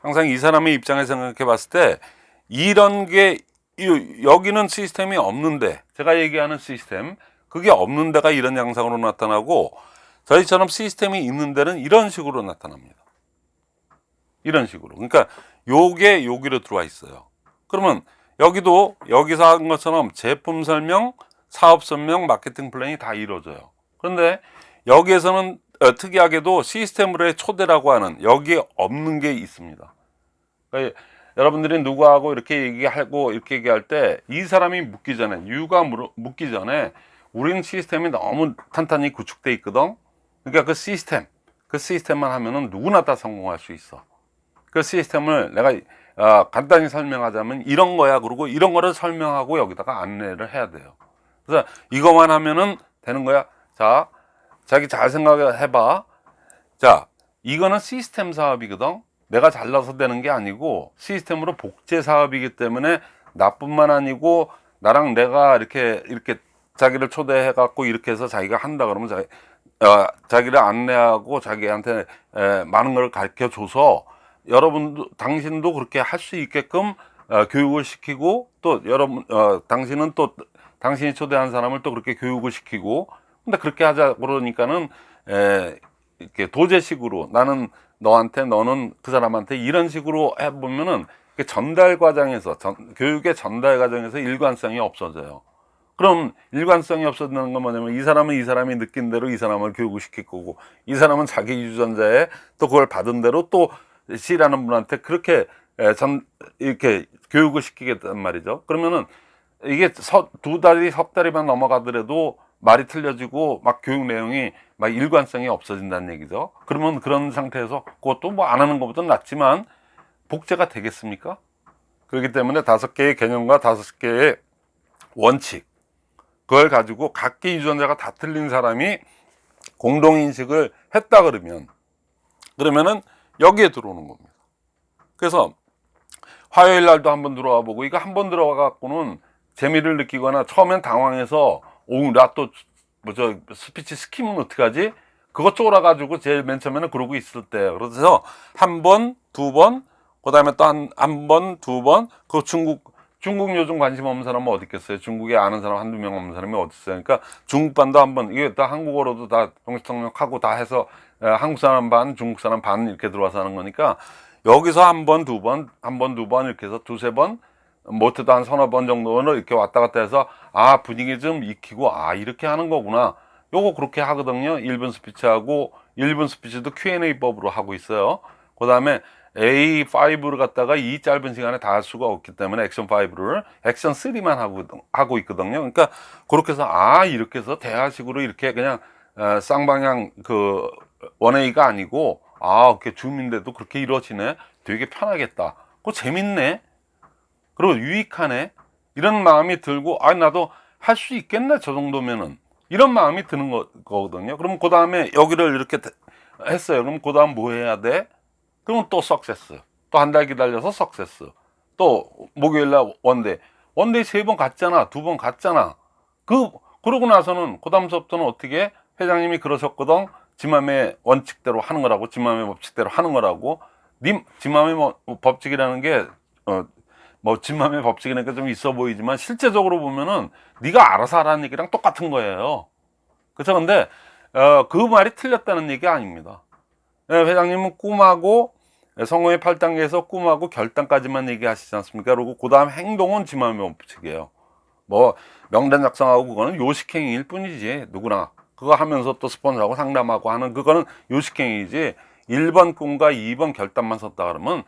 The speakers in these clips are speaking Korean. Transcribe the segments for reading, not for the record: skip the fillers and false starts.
항상 이 사람의 입장에서 생각해 봤을 때 이런 게 여기는 시스템이 없는데, 제가 얘기하는 시스템 그게 없는 데가 이런 양상으로 나타나고, 저희처럼 시스템이 있는 데는 이런 식으로 나타납니다. 이런 식으로. 그러니까 요게 여기로 들어와 있어요. 그러면 여기도 여기서 한 것처럼 제품 설명, 사업 설명, 마케팅 플랜이 다 이루어져요. 그런데 여기에서는 특이하게도 시스템으로의 초대라고 하는 여기에 없는 게 있습니다. 그러니까 여러분들이 누구하고 이렇게 얘기하고 이렇게 얘기할 때 이 사람이 묻기 전에, 유가 묻기 전에 우리는 시스템이 너무 탄탄히 구축돼 있거든. 그러니까 그 시스템만 하면은 누구나 다 성공할 수 있어. 그 시스템을 내가 간단히 설명하자면 이런 거야. 그러고 이런 거를 설명하고 여기다가 안내를 해야 돼요. 그래서 이것만 하면은 되는 거야. 자, 자기 잘 생각해봐. 자, 이거는 시스템 사업이거든. 내가 잘나서 되는 게 아니고 시스템으로 복제 사업이기 때문에 나뿐만 아니고 나랑 내가 이렇게 자기를 초대해 갖고 이렇게 해서 자기가 한다 그러면 자기를 안내하고 자기한테 많은 걸 가르쳐 줘서 여러분도, 당신도 그렇게 할 수 있게끔 교육을 시키고, 또 당신은 또 당신이 초대한 사람을 또 그렇게 교육을 시키고. 근데 그렇게 하자 그러니까는 이렇게 도제식으로 나는 너한테, 너는 그 사람한테, 이런 식으로 해보면은 전달 과정에서, 교육의 전달 과정에서 일관성이 없어져요. 그럼 일관성이 없어지는 건 뭐냐면 이 사람은 이 사람이 느낀 대로 이 사람을 교육을 시킬 거고, 이 사람은 자기 유전자에 또 그걸 받은 대로 또 C라는 분한테 그렇게 이렇게 교육을 시키겠단 말이죠. 그러면은 이게 두 달이 석 달이만 넘어가더라도 말이 틀려지고 막 교육 내용이 막 일관성이 없어진다는 얘기죠. 그러면 그런 상태에서 그것도 뭐 안 하는 것보다 낫지만 복제가 되겠습니까? 그렇기 때문에 5개의 개념과 5개의 원칙, 그걸 가지고 각기 유전자가 다 틀린 사람이 공동인식을 했다 그러면은 여기에 들어오는 겁니다. 그래서 화요일 날도 한번 들어와 보고, 이거 한번 들어와 갖고는 재미를 느끼거나 처음엔 당황해서 나 또 스피치 스키면 어떡하지? 그것 쫄아 가지고 제일 맨 처음에는 그러고 있을 때, 그래서 한 번, 두 번, 그다음에 또 한 번, 두 번. 그 중국 요즘 관심 없는 사람은 어디 있겠어요? 중국에 아는 사람 한두 명 없는 사람이 어디 있어요? 그러니까 중국반도 한번, 이게 다 한국어로도 다 동시통역하고 다 해서 한국 사람 반, 중국 사람 반 이렇게 들어와서 하는 거니까, 여기서 한 번, 두 번, 한 번, 두 번 이렇게 해서 두세 번, 못해도 한 서너 번 정도는 이렇게 왔다 갔다 해서 분위기 좀 익히고, 이렇게 하는 거구나. 요거 그렇게 하거든요. 1분 스피치하고, 1분 스피치도 Q&A 법으로 하고 있어요. 그 다음에 A5를 갖다가 이 짧은 시간에 다 할 수가 없기 때문에 액션 5를 액션 3만 하고 있거든요. 그러니까 그렇게 해서 이렇게 해서 대화식으로 이렇게 그냥 쌍방향 그 원웨이가 아니고, 이렇게 줌인데도 그렇게 이루어지네. 되게 편하겠다. 그거 재밌네. 그리고 유익하네. 이런 마음이 들고, 나도 할 수 있겠네, 저 정도면은. 이런 마음이 드는 거거든요. 그럼 그 다음에 여기를 이렇게 했어요. 그럼 그 다음 뭐 해야 돼? 그러면 또 석세스. 또 한 달 기다려서 석세스. 또 목요일날 원데이 3번 갔잖아. 2번 갔잖아. 그러고 나서는 그 다음서부터는 어떻게, 회장님이 그러셨거든. 지맘의 원칙대로 하는 거라고, 지맘의 법칙대로 하는 거라고. 지맘의 법칙이라는 게 지맘의 법칙이니까 좀 있어 보이지만 실제적으로 보면은 네가 알아서 하라는 얘기랑 똑같은 거예요. 그렇죠? 근데 그 말이 틀렸다는 얘기 아닙니다. 회장님은 꿈하고 성공의 8단계에서 꿈하고 결단까지만 얘기하시지 않습니까? 그리고 그 다음 행동은 지맘의 법칙이에요. 명단 작성하고 그거는 요식행위일 뿐이지. 누구나 그거 하면서 또 스폰서하고 상담하고 하는 그거는 요식행위이지, 1번 꿈과 2번 결단만 섰다 그러면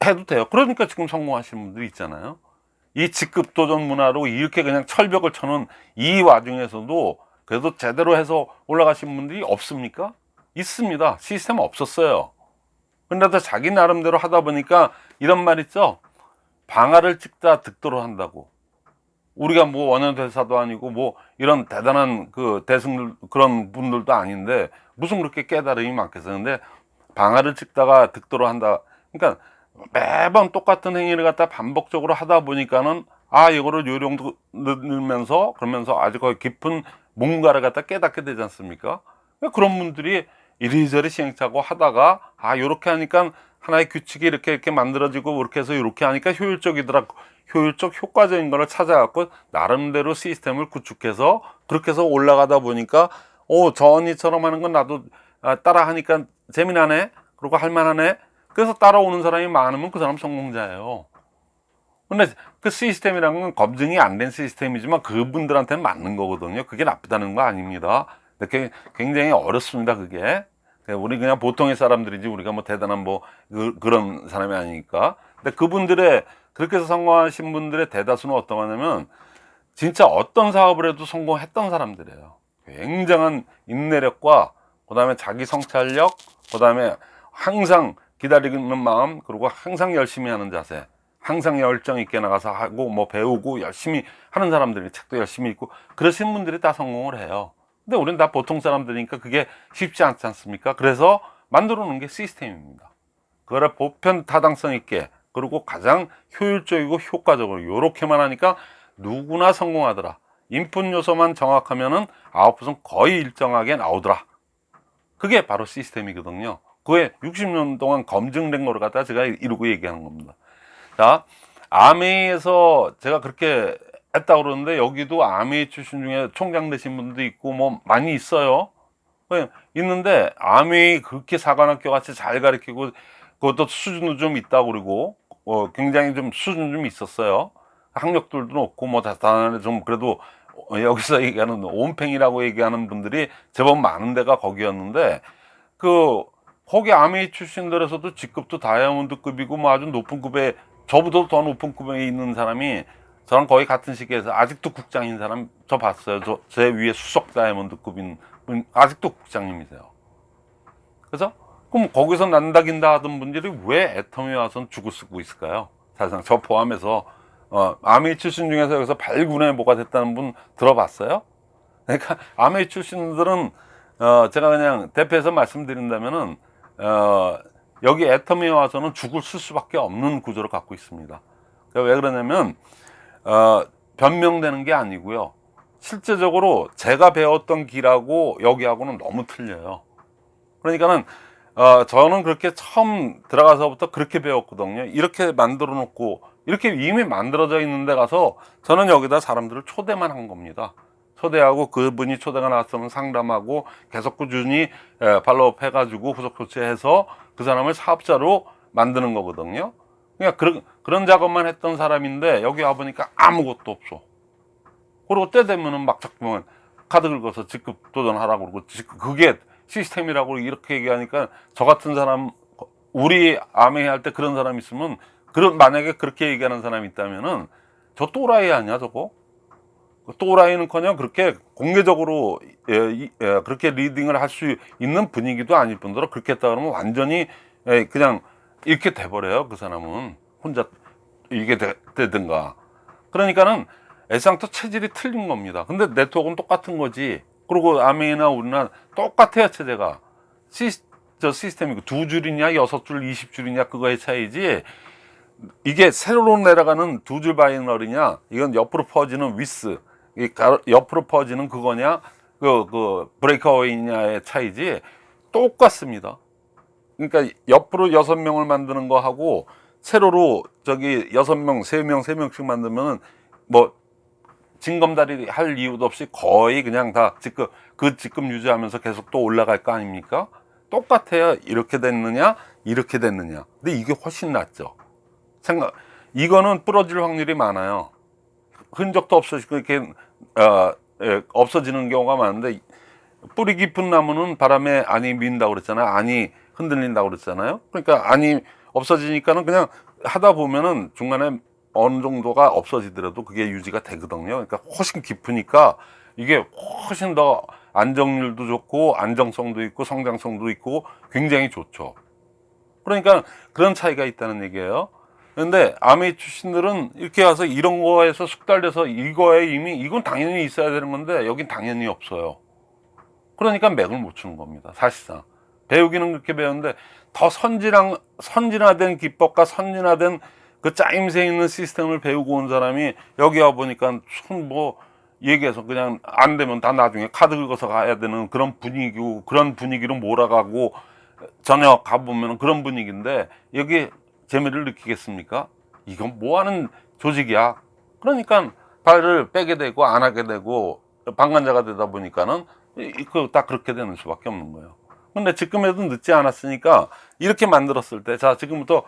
해도 돼요. 그러니까 지금 성공하시는 분들이 있잖아요. 이 직급 도전 문화로 이렇게 그냥 철벽을 쳐는 이 와중에서도 그래도 제대로 해서 올라가신 분들이 없습니까? 있습니다. 시스템 없었어요. 근데도 자기 나름대로 하다 보니까 이런 말 있죠. 방아를 찍다 득도를 한다고. 우리가 원효대사도 아니고 이런 대단한 그 대승들 그런 분들도 아닌데 무슨 그렇게 깨달음이 많겠어요. 근데 방아를 찍다가 득도를 한다. 그러니까 매번 똑같은 행위를 갖다 반복적으로 하다 보니까는 이거를 요령도 늘면서 그러면서 아주 거의 깊은 뭔가를 갖다 깨닫게 되지 않습니까? 그런 분들이 이리저리 시행착오 하다가 요렇게 하니까 하나의 규칙이 이렇게 만들어지고 이렇게 해서 이렇게 하니까 효율적 효과적인 거를 찾아갖고 나름대로 시스템을 구축해서 그렇게 해서 올라가다 보니까 저 언니처럼 하는 건 나도 따라 하니까 재미나네, 그리고 할만하네. 그래서 따라오는 사람이 많으면 그 사람 성공자예요. 근데 그 시스템이라는 건 검증이 안 된 시스템이지만 그분들한테는 맞는 거거든요. 그게 나쁘다는 거 아닙니다. 그게 굉장히 어렵습니다. 그게 우리 그냥 보통의 사람들이지 우리가 뭐 대단한 그런 사람이 아니니까. 근데 그분들의 그렇게 해서 성공하신 분들의 대다수는 어떤 거냐면 진짜 어떤 사업을 해도 성공했던 사람들이에요. 굉장한 인내력과 그다음에 자기 성찰력, 그다음에 항상 기다리는 마음, 그리고 항상 열심히 하는 자세, 항상 열정 있게 나가서 하고 뭐 배우고 열심히 하는 사람들이, 책도 열심히 읽고 그러신 분들이 다 성공을 해요. 근데 우리는 다 보통 사람들이니까 그게 쉽지 않지 않습니까? 그래서 만들어 놓은 게 시스템입니다. 그거를 보편 타당성 있게, 그리고 가장 효율적이고 효과적으로 요렇게만 하니까 누구나 성공하더라. 인풋 요소만 정확하면은 아웃풋은 거의 일정하게 나오더라. 그게 바로 시스템이거든요. 그게 60년 동안 검증된 거를 갖다 제가 이러고 얘기하는 겁니다. 자, 아메이에서 제가 그렇게 했다고 그러는데 여기도 아메이 출신 중에 총장 되신 분도 있고 뭐 많이 있어요. 있는데 아메이 그렇게 사관학교 같이 잘 가르치고 그것도 수준도 좀 있다고 그러고 굉장히 좀 수준 좀 있었어요. 학력들도 높고 뭐 다단한 좀 그래도 여기서 얘기하는 온팽이라고 얘기하는 분들이 제법 많은 데가 거기였는데 거기 아메이 출신들에서도 직급도 다이아몬드급이고 뭐 아주 높은 급에, 저보다 더 높은 급에 있는 사람이 저랑 거의 같은 시기에서 아직도 국장인 사람 저 봤어요. 제 위에 수석 다이아몬드급인 분 아직도 국장님이세요. 그래서 그럼 거기서 난다긴다 하던 분들이 왜 애텀에 와서는 죽을 쓰고 있을까요? 사실상 저 포함해서 아메이 출신 중에서 여기서 발군의 뭐가 됐다는 분 들어봤어요? 그러니까 아메이 출신들은 제가 그냥 대표해서 말씀드린다면은 여기 애텀에 와서는 죽을 쓸 수밖에 없는 구조를 갖고 있습니다. 왜 그러냐면 변명되는 게 아니고요. 실제적으로 제가 배웠던 길하고 여기하고는 너무 틀려요. 그러니까는 저는 그렇게 처음 들어가서부터 그렇게 배웠거든요. 이렇게 만들어 놓고 이렇게 이미 만들어져 있는 데 가서 저는 여기다 사람들을 초대만 한 겁니다. 초대하고 그분이 초대가 나왔으면 상담하고 계속 꾸준히 팔로우업 해가지고 후속 조치해서 그 사람을 사업자로 만드는 거거든요. 그러니까 그런 작업만 했던 사람인데 여기 와보니까 아무것도 없어. 그리고 때 되면은 막 자꾸만 카드 긁어서 직급 도전하라고 그러고, 그게 시스템이라고 이렇게 얘기하니까 저 같은 사람, 우리 아메이 할 때 그런 사람 있으면, 만약에 그렇게 얘기하는 사람이 있다면은 저 또라이 아니야 저거? 또라이는커녕 그렇게 공개적으로 그렇게 리딩을 할 수 있는 분위기도 아닐 뿐더러 그렇게 했다 그러면 완전히 그냥 이렇게 돼버려요. 그 사람은 혼자 이게 되든가. 그러니까는 애상도 체질이 틀린 겁니다. 근데 네트워크는 똑같은 거지. 그리고 아메이나 우리나 똑같아요. 체제가 저 시스템이고 2줄이냐 6줄 20줄이냐 그거의 차이지, 이게 세로로 내려가는 2줄 바이너리냐, 이건 옆으로 퍼지는 위스, 옆으로 퍼지는 그거냐, 그 브레이크어웨이냐의 차이지 똑같습니다. 그러니까 옆으로 6명을 만드는 거 하고 세로로 저기 6명, 3명, 3명씩 만들면은 뭐 징검다리 할 이유도 없이 거의 그냥 다 직급 유지하면서 계속 또 올라갈 거 아닙니까? 똑같아요. 이렇게 됐느냐, 이렇게 됐느냐. 근데 이게 훨씬 낫죠. 이거는 부러질 확률이 많아요. 흔적도 없어지고 이렇게 없어지는 경우가 많은데, 뿌리 깊은 나무는 바람에 안이 민다고 그랬잖아요. 안이 흔들린다고 그랬잖아요. 그러니까 안이 없어지니까는 그냥 하다 보면은 중간에 어느 정도가 없어지더라도 그게 유지가 되거든요. 그러니까 훨씬 깊으니까 이게 훨씬 더 안정률도 좋고 안정성도 있고 성장성도 있고 굉장히 좋죠. 그러니까 그런 차이가 있다는 얘기예요. 근데 아메이 출신들은 이렇게 와서 이런 거에서 숙달돼서 이거에 이미 이건 당연히 있어야 되는 건데 여긴 당연히 없어요. 그러니까 맥을 못 추는 겁니다. 사실상 배우기는 그렇게 배우는데 더 선진화된 기법과 선진화된 그 짜임새 있는 시스템을 배우고 온 사람이 여기 와 보니까 얘기해서 그냥 안 되면 다 나중에 카드 긁어서 가야 되는 그런 분위기고, 그런 분위기로 몰아가고 저녁 가보면 그런 분위기인데 여기 재미를 느끼겠습니까? 이건 뭐 하는 조직이야. 그러니까 발을 빼게 되고 안 하게 되고 방관자가 되다 보니까는 딱 그렇게 되는 수밖에 없는 거예요. 근데 지금에도 늦지 않았으니까 이렇게 만들었을 때, 자, 지금부터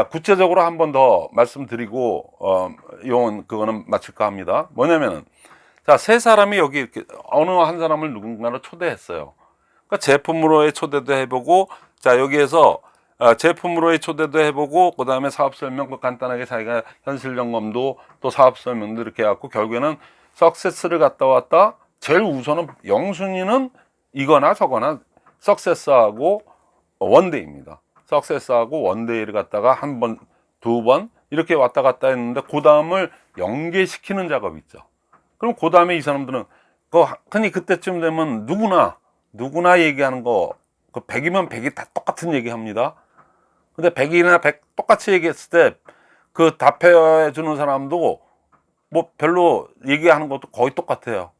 구체적으로 한 번 더 말씀드리고 요건 그거는 마칠까 합니다. 뭐냐면은, 자, 세 사람이 여기 이렇게 어느 한 사람을 누군가를 초대했어요. 그러니까 제품으로의 초대도 해보고, 자, 여기에서 제품으로의 초대도 해보고, 그 다음에 사업 설명 간단하게 자기가 현실 점검도 또 사업 설명도 이렇게 해갖고 결국에는 석세스를 갔다 왔다. 제일 우선은 영순위는 이거나 저거나 석세스하고 원데이입니다. 석세스하고 원데이를 갖다가 한 번, 두 번 이렇게 왔다 갔다 했는데 그 다음을 연계시키는 작업이 있죠. 그럼 그 다음에 이 사람들은 흔히 그때쯤 되면 누구나 얘기하는 거, 그 100이면 100이 다 똑같은 얘기 합니다. 근데 100이나 100 똑같이 얘기했을 때 그 답해 주는 사람도 뭐 별로 얘기하는 것도 거의 똑같아요.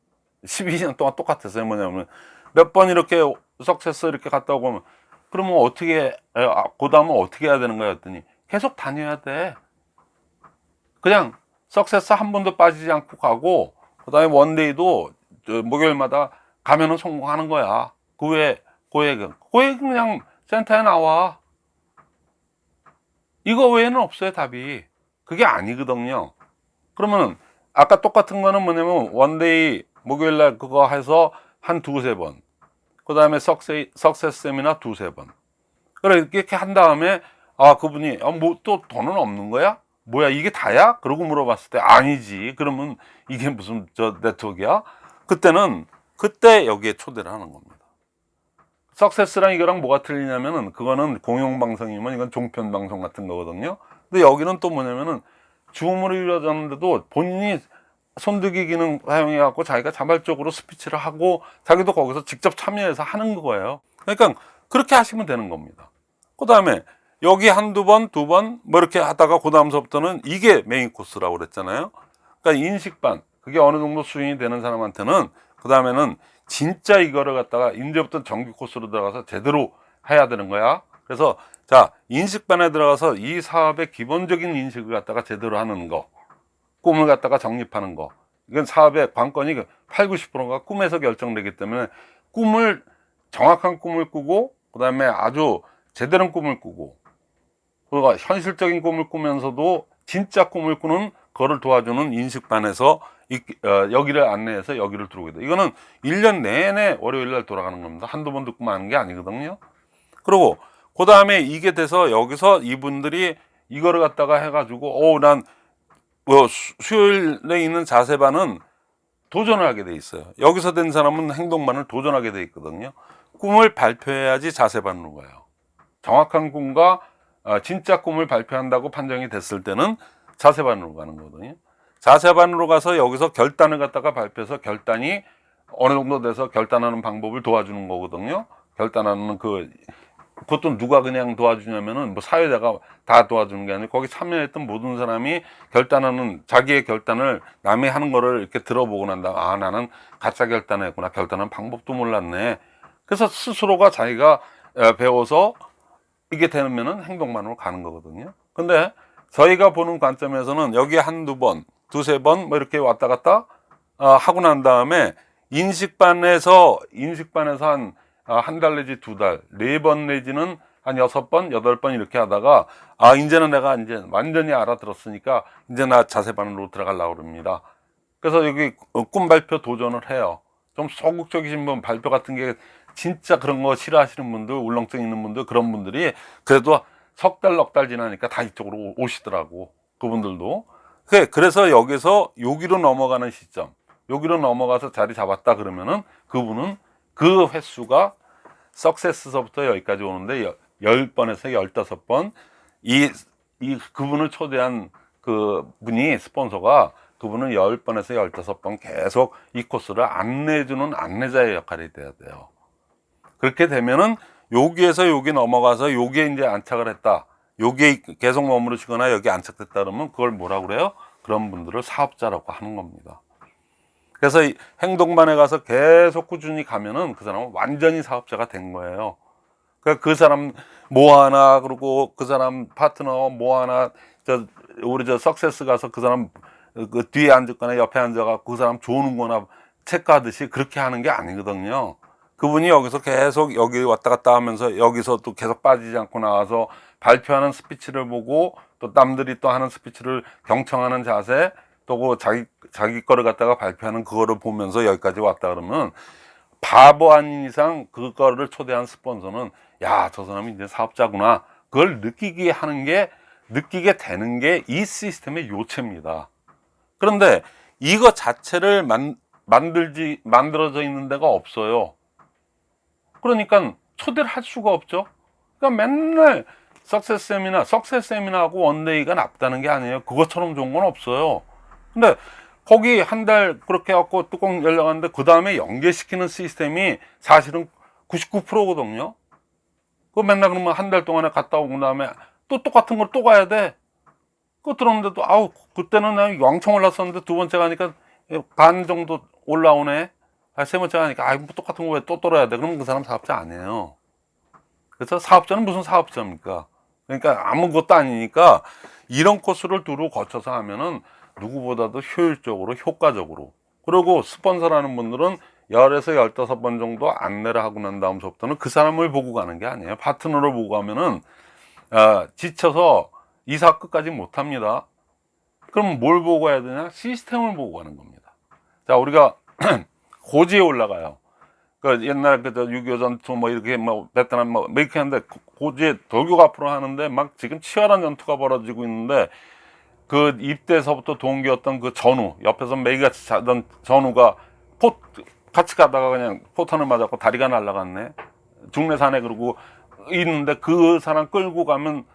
12년 동안 똑같았어요. 뭐냐면 몇 번 이렇게 석세스 이렇게 갔다 오고 하면, 그러면 어떻게, 그 다음은 어떻게 해야 되는 거야 했더니 계속 다녀야 돼. 그냥 석세스 한 번도 빠지지 않고 가고, 그 다음에 원데이도 목요일마다 가면은 성공하는 거야. 그 외에 고액은 그냥 센터에 나와. 이거 외에는 없어요, 답이. 그게 아니거든요. 그러면은 아까 똑같은 거는 뭐냐면 원데이 목요일날 그거 해서 한 두세 번, 그 다음에 석세스 세미나 두세 번. 그래, 이렇게 한 다음에 그분이 뭐 또 돈은 없는 거야? 뭐야 이게 다야? 그러고 물어봤을 때 아니지. 그러면 이게 무슨 네트워크야? 그때 여기에 초대를 하는 겁니다. 석세스랑 이거랑 뭐가 틀리냐면은, 그거는 공영방송이면 이건 종편방송 같은 거거든요. 근데 여기는 또 뭐냐면은 줌으로 이루어졌는데도 본인이 손들기 기능 사용해갖고 자기가 자발적으로 스피치를 하고 자기도 거기서 직접 참여해서 하는 거예요. 그러니까 그렇게 하시면 되는 겁니다. 그 다음에 여기 한두 번, 두 번 뭐 이렇게 하다가 그 다음서부터는 이게 메인 코스라고 그랬잖아요. 그러니까 인식반, 그게 어느 정도 수준이 되는 사람한테는 그 다음에는 진짜 이거를 갖다가 이제부터 정규 코스로 들어가서 제대로 해야 되는 거야. 그래서 자, 인식반에 들어가서 이 사업의 기본적인 인식을 갖다가 제대로 하는 거, 꿈을 갖다가 정립하는 거. 이건 사업의 관건이 8, 90%가 꿈에서 결정되기 때문에 정확한 꿈을 꾸고, 그 다음에 아주 제대로 꿈을 꾸고, 그리고 현실적인 꿈을 꾸면서도 진짜 꿈을 꾸는 거를 도와주는 인식반에서 여기를 안내해서 여기를 들어오게 돼. 이거는 1년 내내 월요일날 돌아가는 겁니다. 한두 번 듣고 마는 게 아니거든요. 그리고 그 다음에 이게 돼서 여기서 이분들이 이거를 갖다가 해가지고 난 수요일에 있는 자세반은 도전을 하게 돼 있어요. 여기서 된 사람은 행동반을 도전하게 돼 있거든요. 꿈을 발표해야지 자세반으로 가요. 정확한 꿈과 진짜 꿈을 발표한다고 판정이 됐을 때는 자세반으로 가는 거거든요. 자세반으로 가서 여기서 결단을 갖다가 발표해서 결단이 어느 정도 돼서 결단하는 방법을 도와주는 거거든요. 결단하는 그것도 누가 그냥 도와주냐면은 뭐 사회자가 다 도와주는 게 아니고 거기 참여했던 모든 사람이 결단하는, 자기의 결단을 남이 하는 거를 이렇게 들어보고 난 다음 나는 가짜 결단했구나, 결단하는 방법도 몰랐네. 그래서 스스로가 자기가 배워서 이게 되면은 행동만으로 가는 거거든요. 근데 저희가 보는 관점에서는 여기 한두 번, 두세 번 뭐 이렇게 왔다 갔다 하고 난 다음에 인식반에서 한 달 내지 두 달, 네 번 내지는 한 6번, 8번 이렇게 하다가 이제는 내가 이제 완전히 알아들었으니까 이제 나 자세반으로 들어가려고 그럽니다. 그래서 여기 꿈 발표 도전을 해요. 좀 소극적이신 분, 발표 같은 게 진짜 그런 거 싫어하시는 분들, 울렁증 있는 분들, 그런 분들이 그래도 석 달, 넉 달 지나니까 다 이쪽으로 오시더라고. 그분들도. 그래서 여기로 넘어가는 시점, 여기로 넘어가서 자리 잡았다 그러면은 그분은 그 횟수가 석세스서부터 여기까지 오는데 10번에서 15번 그분을 초대한 그 분이 스폰서가 그분은 10번에서 15번 계속 이 코스를 안내해주는 안내자의 역할이 돼야 돼요. 그렇게 되면은 여기에서 여기 넘어가서 여기에 이제 안착을 했다, 여기에 계속 머무르시거나 여기 안착됐다 그러면 그걸 뭐라고 그래요? 그런 분들을 사업자라고 하는 겁니다. 그래서 이 행동반에 가서 계속 꾸준히 가면은 그 사람은 완전히 사업자가 된 거예요. 그러니까 그 사람 뭐 하나, 그리고 그 사람 파트너 뭐 하나, 우리 석세스 가서 그 사람 그 뒤에 앉았거나 옆에 앉아갖고 그 사람 조는 거나 체크하듯이 그렇게 하는 게 아니거든요. 그분이 여기서 계속 여기 왔다 갔다 하면서 여기서 또 계속 빠지지 않고 나와서 발표하는 스피치를 보고 또 남들이 또 하는 스피치를 경청하는 자세, 또 그 자기 거를 갖다가 발표하는 그거를 보면서 여기까지 왔다 그러면 바보 아닌 이상 그거를 초대한 스폰서는 야, 저 사람이 이제 사업자구나, 그걸 느끼게 되는 게 이 시스템의 요체입니다. 그런데 이거 자체를 만들어져 있는 데가 없어요. 그러니까 초대를 할 수가 없죠. 그러니까 맨날 석세스 세미나하고 원데이가 낫다는 게 아니에요. 그것처럼 좋은 건 없어요. 근데 거기 한 달 그렇게 해갖고 뚜껑 열려갔는데 그 다음에 연계시키는 시스템이 사실은 99%거든요. 그 맨날 그러면 한 달 동안에 갔다 오고 다음에 또 똑같은 걸 또 가야 돼. 그거 들었는데도 아우, 그때는 나 왕창 올랐었는데 두 번째 가니까 반 정도 올라오네. 세 번째 가니까 아이, 뭐 똑같은 거 왜 또 떨어야 돼? 그러면 그 사람 사업자 아니에요. 그래서 사업자는 무슨 사업자입니까? 그러니까 아무것도 아니니까 이런 코스를 두루 거쳐서 하면은 누구보다도 효율적으로, 효과적으로. 그리고 스폰서라는 분들은 10에서 15번 정도 안내를 하고 난 다음부터는 그 사람을 보고 가는 게 아니에요. 파트너를 보고 가면은 지쳐서 이사 끝까지 못 합니다. 그럼 뭘 보고 가야 되냐? 시스템을 보고 가는 겁니다. 자, 우리가 고지에 올라가요. 그 옛날 그 6.25 전투 뭐 이렇게 뭐 베트남 뭐 이렇게 하는데 고지에 돌격 앞으로 하는데 막 지금 치열한 전투가 벌어지고 있는데 그 입대에서부터 동기였던 그 전우, 옆에서 매기같이 자던 전우가 같이 가다가 그냥 포탄을 맞았고 다리가 날아갔네. 중내산에 그러고 있는데 그 사람 끌고 가면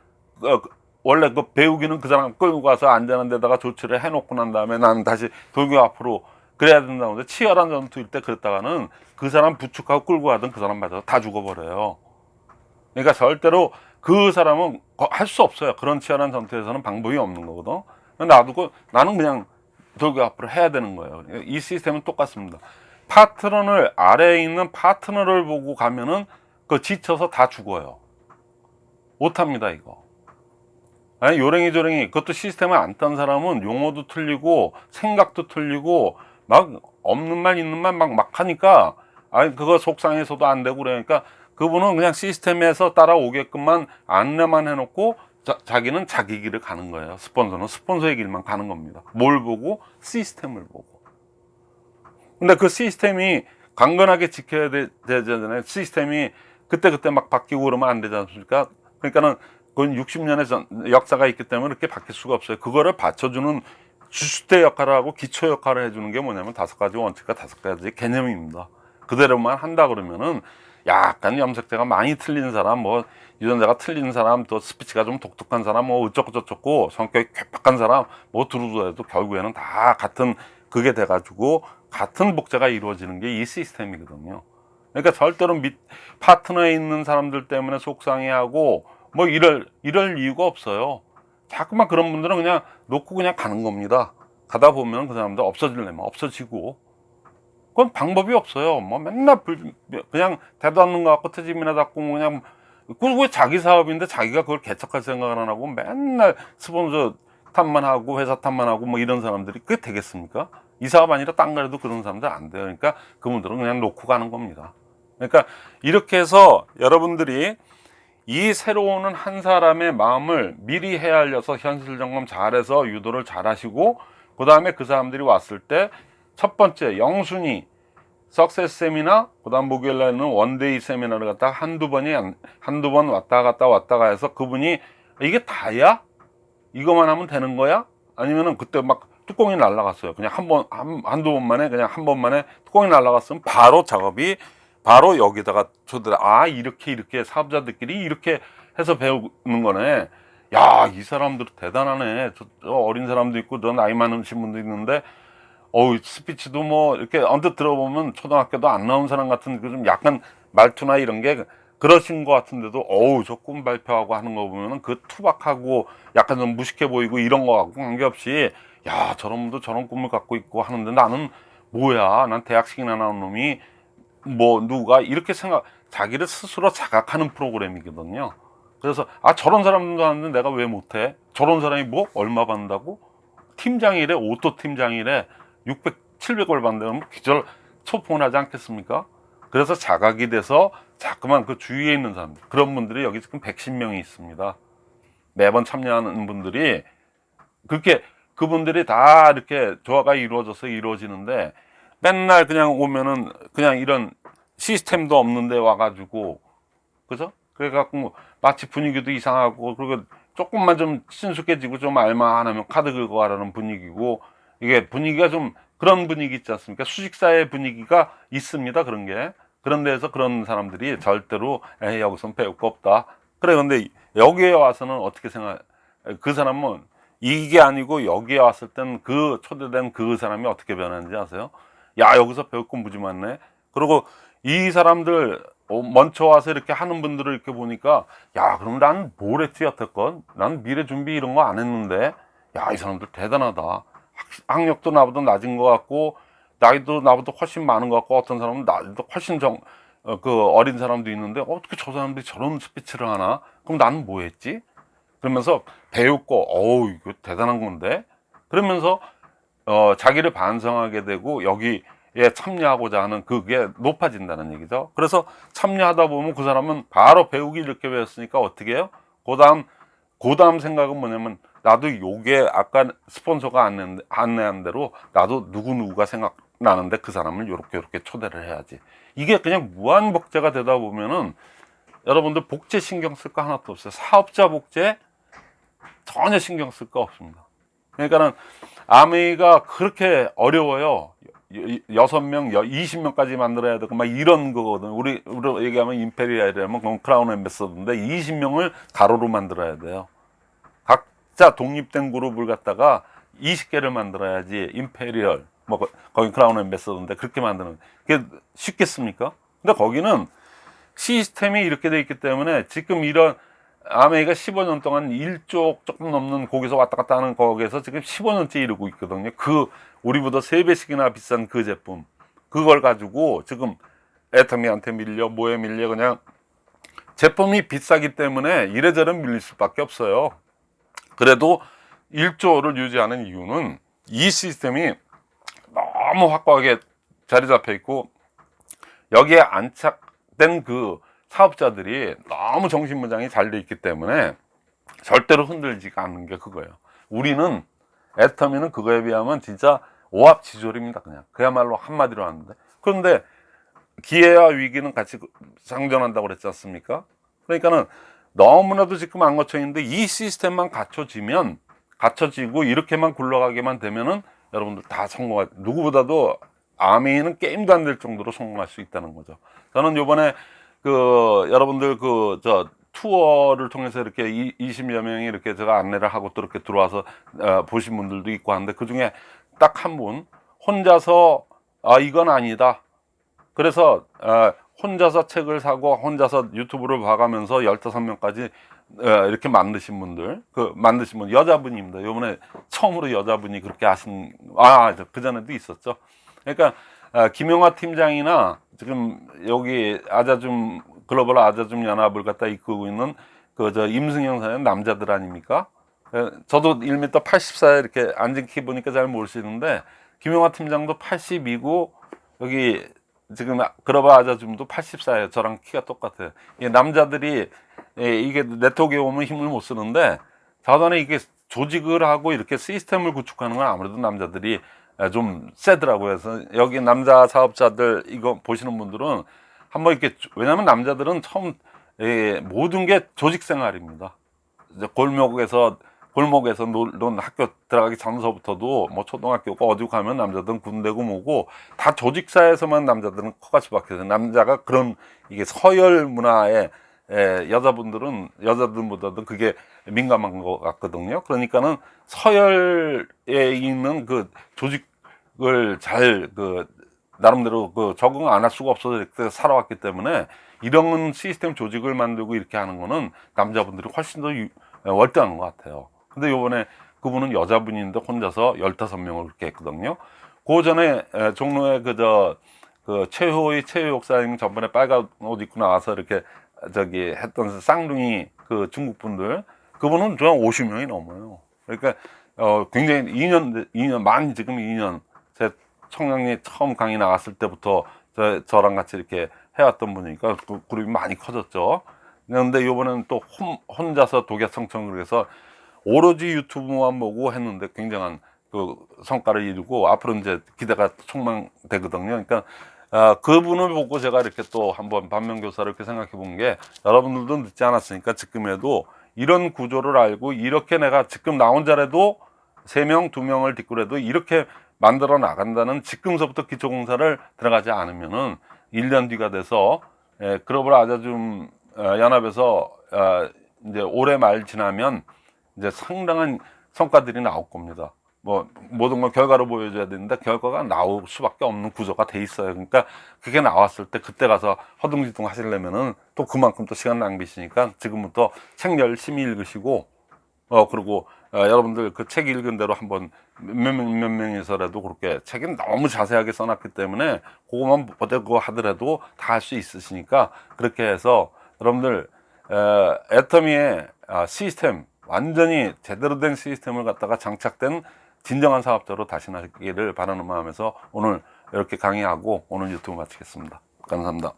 원래 그 배우기는 그 사람 끌고 가서 안전한 데다가 조치를 해놓고 난 다음에 나는 다시 돌격 앞으로 그래야 된다는데, 치열한 전투일 때 그랬다가는 그 사람 부축하고 끌고 가던 그 사람 맞아서 다 죽어버려요. 그러니까 절대로 그 사람은 할 수 없어요. 그런 치열한 전투에서는 방법이 없는 거거든. 나는 그냥 돌격 앞으로 해야 되는 거예요. 이 시스템은 똑같습니다. 파트너를, 아래에 있는 파트너를 보고 가면은 그 지쳐서 다 죽어요. 못합니다, 이거. 아니, 요랭이 조랭이, 그것도 시스템을 안 딴 사람은 용어도 틀리고 생각도 틀리고 막 없는 말 있는 말 막 하니까 아니, 그거 속상해서도 안 되고 그러니까 그분은 그냥 시스템에서 따라오게끔만 안내만 해놓고 자기는 자기 길을 가는 거예요. 스폰서는 스폰서의 길만 가는 겁니다. 뭘 보고? 시스템을 보고. 근데 그 시스템이 강건하게 지켜야 되잖아요. 시스템이 그때그때 막 바뀌고 그러면 안 되지 않습니까? 그러니까는 그건 60년의 역사가 있기 때문에 그렇게 바뀔 수가 없어요. 그거를 받쳐주는 주수대 역할을 하고 기초 역할을 해주는 게 뭐냐면 5가지 원칙과 5가지 개념입니다. 그대로만 한다 그러면은 약간 염색체가 많이 틀린 사람, 뭐 유전자가 틀린 사람, 또 스피치가 좀 독특한 사람, 뭐 어쩌고 저쩌고 성격이 괴팍한 사람, 뭐 두루두루해도 결국에는 다 같은 그게 돼가지고 같은 복제가 이루어지는 게 이 시스템이거든요. 그러니까 절대로 파트너에 있는 사람들 때문에 속상해하고 뭐 이럴 이유가 없어요. 자꾸만 그런 분들은 그냥 놓고 그냥 가는 겁니다. 가다 보면 그 사람들 없어지려면 없어지고, 그건 방법이 없어요. 뭐 맨날 그냥 대도 않는 것 같고 트집이나 잡고 뭐 그냥, 그왜 자기 사업인데 자기가 그걸 개척할 생각을 안 하고 맨날 스폰서 탓만 하고 회사 탓만 하고 뭐 이런 사람들이 그게 되겠습니까? 이 사업 아니라 딴 거라도 그런 사람들 안 돼요. 그러니까 그분들은 그냥 놓고 가는 겁니다. 그러니까 이렇게 해서 여러분들이 이 새로 오는 한 사람의 마음을 미리 헤아려서 현실 점검 잘해서 유도를 잘 하시고, 그 다음에 그 사람들이 왔을 때 첫 번째 영순위 석세스 세미나, 그 다음 목요일 날에는 원데이 세미나를 갖다가 한두 번 왔다 갔다 해서 그분이 이게 다야? 이거만 하면 되는 거야? 아니면은 그때 막 뚜껑이 날라갔어요. 그냥 한두 번만에, 그냥 한 번만에 뚜껑이 날라갔으면 바로 작업이 바로 여기다가 이렇게 사업자들끼리 이렇게 해서 배우는 거네. 야, 이 사람들 대단하네. 저 어린 사람도 있고 저 나이 많으신 분도 있는데 스피치도 뭐 이렇게 언뜻 들어보면 초등학교도 안 나온 사람 같은 그 좀 약간 말투나 이런 게 그러신 것 같은데도 저 꿈 발표하고 하는 거 보면은 그 투박하고 약간 좀 무식해 보이고 이런 거 갖고 관계없이 야, 저런 분도 저런 꿈을 갖고 있고 하는데 나는 뭐야, 난 대학식이나 나온 놈이 뭐 누가 이렇게 자기를 스스로 자각하는 프로그램이거든요. 그래서 저런 사람도 하는데 내가 왜 못해? 저런 사람이 뭐 얼마 받는다고? 팀장이래, 오토 팀장이래, 600, 700을 받는다면 기절 초풍을 하지 않겠습니까? 그래서 자각이 돼서 자꾸만 그 주위에 있는 사람, 그런 분들이 여기 지금 110명이 있습니다. 매번 참여하는 분들이 그렇게, 그분들이 다 이렇게 조화가 이루어져서 이루어지는데, 맨날 그냥 오면은 그냥 이런 시스템도 없는데 와가지고, 그죠? 그래갖고 마치 분위기도 이상하고, 그리고 조금만 좀 친숙해지고 좀 알만하면 카드 긁고 가라는 분위기고, 이게 분위기가 좀 그런 분위기 있지 않습니까? 수직사의 분위기가 있습니다. 그런 게. 그런 데에서 그런 사람들이 절대로 에이, 여기선 배울 거 없다. 그래, 근데 여기에 와서는 어떻게 그 사람은 이게 아니고 여기에 왔을 땐 그 초대된 그 사람이 어떻게 변하는지 아세요? 야, 여기서 배울 건 무지 많네. 그리고 이 사람들 먼저 와서 이렇게 하는 분들을 이렇게 보니까, 야, 그럼 난 뭘 했지 여태껏? 난 미래 준비 이런 거 안 했는데, 야, 이 사람들 대단하다. 학력도 나보다 낮은 것 같고, 나이도 나보다 훨씬 많은 것 같고, 어떤 사람은 나보다 훨씬 그 어린 사람도 있는데, 어떻게 저 사람들이 저런 스피치를 하나? 그럼 나는 뭐 했지? 그러면서 배우고, 어우, 이거 대단한 건데? 그러면서 자기를 반성하게 되고 여기에 참여하고자 하는 그게 높아진다는 얘기죠. 그래서 참여하다 보면 그 사람은 바로 배우기 이렇게 배웠으니까 어떻게 해요? 그 다음 생각은 뭐냐면, 나도 요게 아까 스폰서가 안내한 대로 나도 누구누구가 생각나는데 그 사람을 요렇게 초대를 해야지. 이게 그냥 무한 복제가 되다 보면은 여러분들 복제 신경 쓸 거 하나도 없어요. 사업자 복제 전혀 신경 쓸 거 없습니다. 그러니까는 아메이가 그렇게 어려워요. 6명, 20명까지 만들어야 되고 막 이런 거거든. 우리 얘기하면 임페리얼이라면 그건 크라운 앰베서더인데 20명을 가로로 만들어야 돼요. 각자 독립된 그룹을 갖다가 20개를 만들어야지 임페리얼, 뭐 거기 크라운 앰베서더인데 그렇게 만드는 게 쉽겠습니까? 근데 거기는 시스템이 이렇게 돼 있기 때문에 지금 이런 아메이가 15년 동안 1조 조금 넘는 거기서 왔다 갔다 하는 거기에서 지금 15년째 이러고 있거든요. 우리보다 3배씩이나 비싼 그 제품, 그걸 가지고 지금 애터미한테 밀려, 뭐에 밀려, 그냥 제품이 비싸기 때문에 이래저래 밀릴 수밖에 없어요. 그래도 1조를 유지하는 이유는 이 시스템이 너무 확고하게 자리 잡혀 있고, 여기에 안착된 그 사업자들이 너무 정신무장이 잘 돼 있기 때문에 절대로 흔들리지가 않는 게 그거예요. 우리는, 애터미는 그거에 비하면 진짜 오합지졸입니다. 그냥 그야말로 한마디로 하는데, 그런데 기회와 위기는 같이 상존한다고 그랬지 않습니까? 그러니까는 너무나도 지금 안 갖춰 있는데 이 시스템만 갖춰지고 이렇게만 굴러가게만 되면은 여러분들 다 누구보다도 아메이는 게임도 안 될 정도로 성공할 수 있다는 거죠. 저는 요번에 여러분들 투어를 통해서 이렇게 20여 명이 이렇게 제가 안내를 하고 또 이렇게 들어와서 보신 분들도 있고 하는데, 그 중에 딱 한 분 혼자서 이건 아니다. 그래서 혼자서 책을 사고 혼자서 유튜브를 봐가면서 15명까지 이렇게 만드신 분, 여자분입니다. 요번에 처음으로 여자분이 그렇게 하신, 그전에도 있었죠. 그러니까 김영화 팀장이나 지금 여기 글로벌 아자줌 연합을 갖다 이끌고 있는 임승영 사장, 남자들 아닙니까? 저도 1m 84에 이렇게 앉은 키 보니까 잘 모르시는데, 김영화 팀장도 80이고 여기 지금 글로벌 아자줌도 84예요. 저랑 키가 똑같아요. 남자들이 이게 네트워크에 오면 힘을 못 쓰는데, 자전에 이게 조직을 하고 이렇게 시스템을 구축하는 건 아무래도 남자들이 좀 세더라고요. 그래서 여기 남자 사업자들 이거 보시는 분들은 한번 이렇게, 왜냐하면 남자들은 처음 모든 게 조직 생활입니다. 골목에서 놀던 학교 들어가기 전서부터도 뭐 초등학교고 어디 가면 남자들은 군대고 뭐고 다 조직사에서만 남자들은 커가지고 박혀서, 남자가 그런 이게 서열 문화에 여자들보다도 그게 민감한 것 같거든요. 그러니까는 서열에 있는 그 조직을 잘 나름대로 적응 안 할 수가 없어서 이렇게 살아왔기 때문에, 이런 시스템 조직을 만들고 이렇게 하는 거는 남자분들이 훨씬 더 월등한 것 같아요. 근데 요번에 그분은 여자분인데 혼자서 15명을 그렇게 했거든요. 그 전에 종로에 그 최호의 최호 목사님 전번에 빨간 옷 입고 나와서 이렇게 저기 했던 쌍둥이 그 중국 분들, 그분은 좀 50명이 넘어요. 그러니까 굉장히 2년 만 지금 2년 제 청량리 처음 강의 나갔을 때부터 저랑 같이 이렇게 해왔던 분이니까 그 그룹이 많이 커졌죠. 그런데 이번에는 또 혼자서 독야청청을 해서 오로지 유튜브만 보고 했는데 굉장한 그 성과를 이루고 앞으로 이제 기대가 촉망되거든요. 그러니까 그분을 보고 제가 이렇게 또 한번 반면교사를 이렇게 생각해 본 게, 여러분들도 늦지 않았으니까 지금에도 이런 구조를 알고 이렇게 내가 지금 나 혼자라도 3명, 2명을 딛고라도 이렇게 만들어 나간다는 지금서부터 기초공사를 들어가지 않으면은 1년 뒤가 돼서 글로벌 아자줌 연합에서 이제 올해 말 지나면 이제 상당한 성과들이 나올 겁니다. 뭐 모든 걸 결과로 보여줘야 되는데 결과가 나올 수밖에 없는 구조가 돼 있어요. 그러니까 그게 나왔을 때 그때 가서 허둥지둥 하시려면은 또 그만큼 또 시간 낭비시니까 지금부터 책 열심히 읽으시고 그리고 여러분들 그 책 읽은 대로 한번 몇 명이서라도 그렇게 책은 너무 자세하게 써놨기 때문에 그거만 보고 하더라도 다 할 수 있으시니까 그렇게 해서 여러분들 애터미의 시스템, 완전히 제대로 된 시스템을 갖다가 장착된 진정한 사업자로 다시 나기를 바라는 마음에서 오늘 이렇게 강의하고 오늘 유튜브 마치겠습니다. 감사합니다.